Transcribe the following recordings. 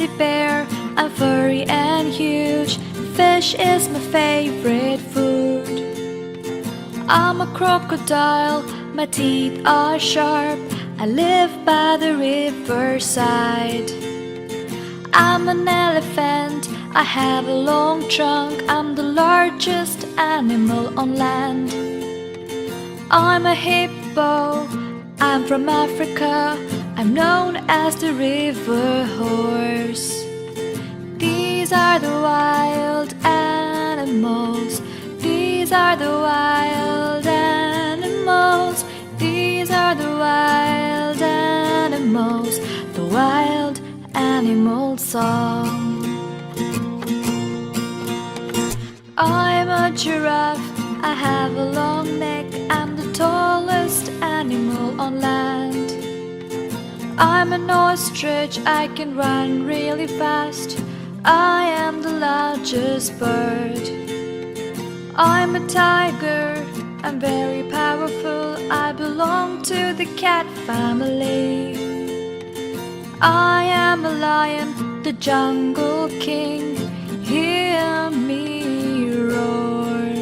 grizzly bear, I'm furry and huge. Fish is my favorite food. I'm a crocodile, my teeth are sharp. I live by the riverside. I'm an elephant, I have a long trunk. I'm the largest animal on land. I'm a hippo, I'm from Africa. I'm known as the river horse. These are the wild animals. These are the wild animals. These are the wild animals. The wild animal song. I'm a giraffe, I have a long neck. I'm the tallest animal on land. I'm an ostrich, I can run really fast. I am the largest bird. I'm a tiger, I'm very powerful. I belong to the cat family. I am a lion, the jungle king. Hear me roar.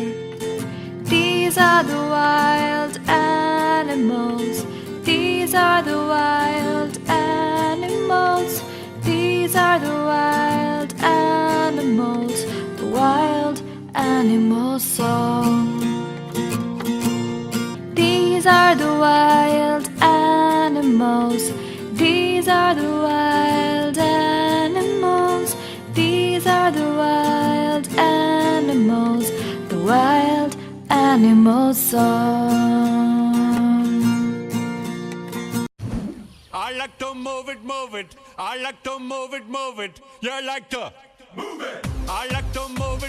These are the wild animals. These are the wild animals. These are the wild animals. The wild animal song. These are the wild animals. These are the wild animals. These are the wild animals. The wild animal song. I like to move it, move it. I like to move it, move it. You like to move it. I like to move it.